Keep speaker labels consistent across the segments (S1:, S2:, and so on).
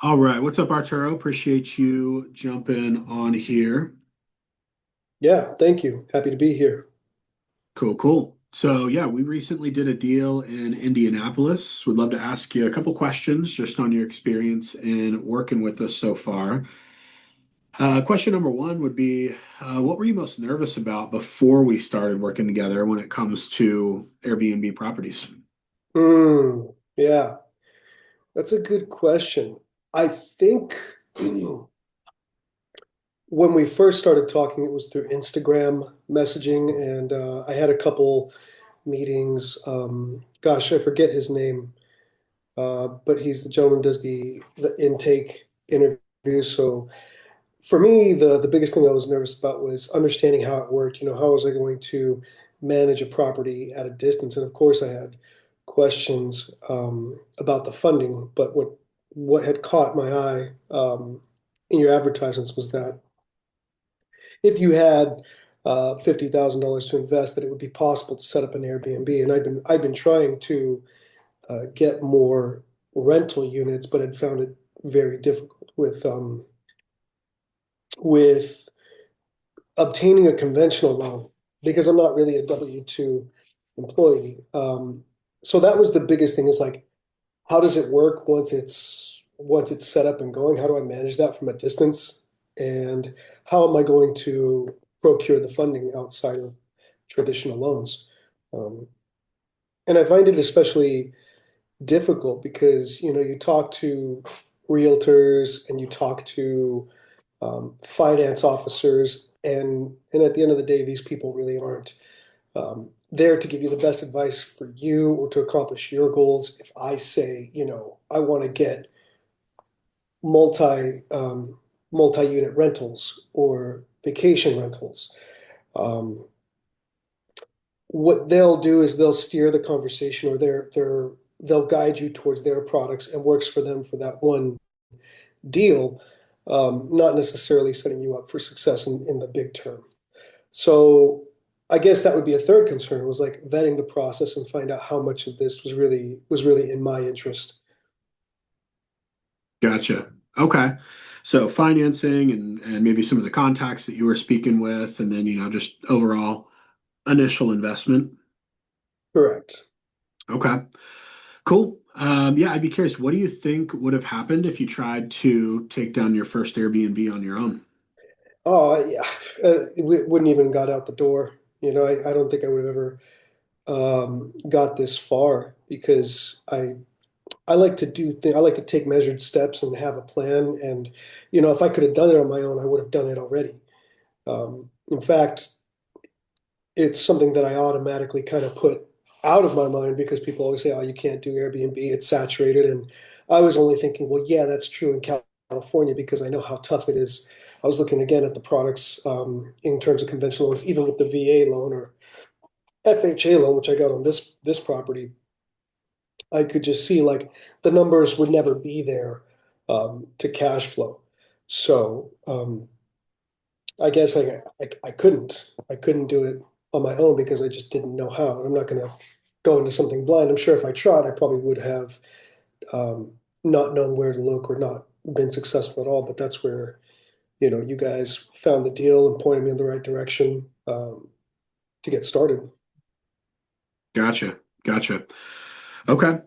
S1: All right. What's up, Arturo? Appreciate you jumping on here.
S2: Yeah, thank you. Happy to be here.
S1: Cool, cool. So, yeah, we recently did a deal in Indianapolis. Would love to ask you a couple questions just on your experience in working with us so far. Question number one would be, what were you most nervous about before we started working together when it comes to Airbnb properties?
S2: Yeah, that's a good question. I think when we first started talking, it was through Instagram messaging, and I had a couple meetings. Gosh, I forget his name, but he's the gentleman who does the intake interviews. So for me, the biggest thing I was nervous about was understanding how it worked. How was I going to manage a property at a distance? And of course, I had questions about the funding. But what had caught my eye in your advertisements was that if you had $50,000 to invest, that it would be possible to set up an Airbnb. And I'd been trying to get more rental units, but had found it very difficult with obtaining a conventional loan because I'm not really a W-2 employee. So that was the biggest thing is like, how does it work once it's set up and going? How do I manage that from a distance? And how am I going to procure the funding outside of traditional loans? Um, and I find it especially difficult because, you talk to realtors and you talk to finance officers, and at the end of the day, these people really aren't there to give you the best advice for you or to accomplish your goals. If I say, I want to get multi multi-unit rentals or vacation rentals, um, what they'll do is they'll steer the conversation, or they'll guide you towards their products and works for them for that one deal, not necessarily setting you up for success in the big term. So I guess that would be a third concern, was like vetting the process and find out how much of this was really in my interest.
S1: Gotcha. Okay. So financing and maybe some of the contacts that you were speaking with, and then, just overall initial investment.
S2: Correct.
S1: Okay. Cool. Yeah, I'd be curious. What do you think would have happened if you tried to take down your first Airbnb on your own?
S2: Oh yeah, it wouldn't even got out the door. I don't think I would have ever got this far because I like to I like to take measured steps and have a plan. And if I could have done it on my own, I would have done it already. In fact, it's something that I automatically kind of put out of my mind because people always say, "Oh, you can't do Airbnb; it's saturated." And I was only thinking, "Well, yeah, that's true in California because I know how tough it is." I was looking again at the products in terms of conventional loans, even with the VA loan or FHA loan, which I got on this property. I could just see like the numbers would never be there to cash flow. So I guess I couldn't do it on my own because I just didn't know how. And I'm not going to go into something blind. I'm sure if I tried, I probably would have um, not known where to look or not been successful at all. But that's where you guys found the deal and pointed me in the right direction to get started.
S1: Gotcha. Gotcha. Okay.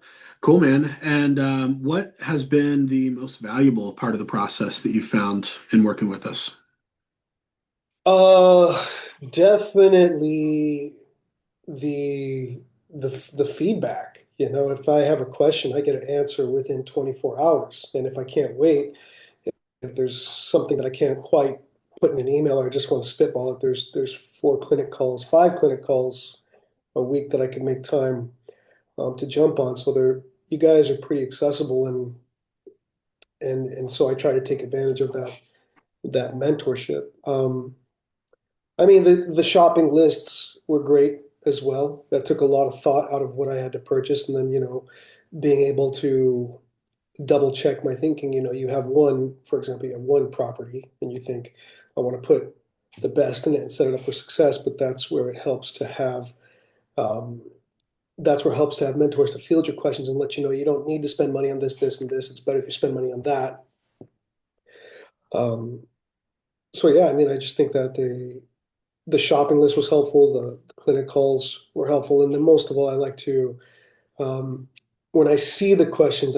S1: Cool, man. And what has been the most valuable part of the process that you found in working with us?
S2: Uh, Definitely the the feedback. If I have a question, I get an answer within 24 hours. And if I can't wait, if there's something that I can't quite put in an email or I just want to spitball it, there's 5 clinic calls a week that I can make time to jump on. So you guys are pretty accessible, and so I try to take advantage of that mentorship. I mean, the shopping lists were great as well. That took a lot of thought out of what I had to purchase, and then being able to double check my thinking. You have one, for example, you have one property, and you think, I want to put the best in it and set it up for success. But um, that's where it helps to have mentors to field your questions and let you know you don't need to spend money on this, this, and this. It's better if you spend money on that Um, so yeah, I mean, I just think that the shopping list was helpful, the clinic calls were helpful, and then most of all, I like to when I see the questions,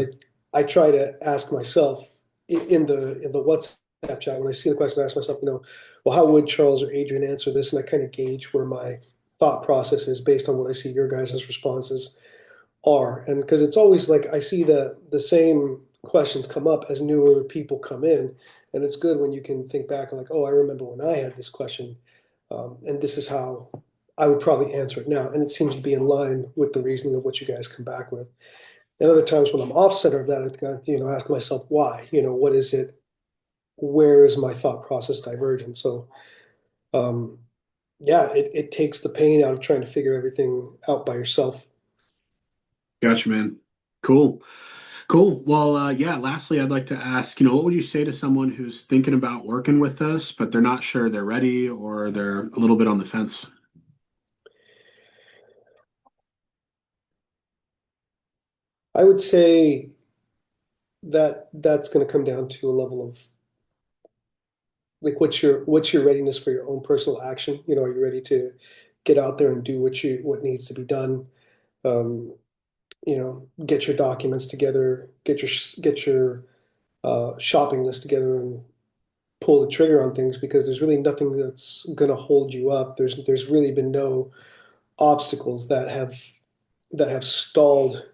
S2: I try to ask myself in the WhatsApp chat when I see the question, I ask myself, well, how would Charles or Adrian answer this, and I kind of gauge where my thought process is based on what I see your guys' responses are. And because it's always like I see the same questions come up as newer people come in, and it's good when you can think back like, oh, I remember when I had this question, and this is how I would probably answer it now, and it seems to be in line with the reasoning of what you guys come back with. And other times when I'm off center of that, I think ask myself why. What is it? Where is my thought process divergent? So um, yeah, it takes the pain out of trying to figure everything out by yourself.
S1: Gotcha, man. Cool. Cool. Well, yeah, lastly, I'd like to ask, what would you say to someone who's thinking about working with us, but they're not sure they're ready or they're a little bit on the fence?
S2: I would say that that's going to come down to a level of like what's your readiness for your own personal action. Are you ready to get out there and do what needs to be done? um, get your documents together, get your shopping list together, and pull the trigger on things, because there's really nothing that's going to hold you up. There's really been no obstacles that have stalled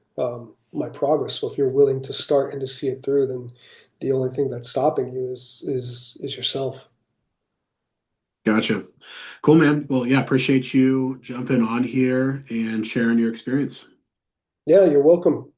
S2: my progress. So if you're willing to start and to see it through, then the only thing that's stopping you is yourself.
S1: Gotcha. Cool, man. Well, yeah, appreciate you jumping on here and sharing your experience.
S2: Yeah, you're welcome.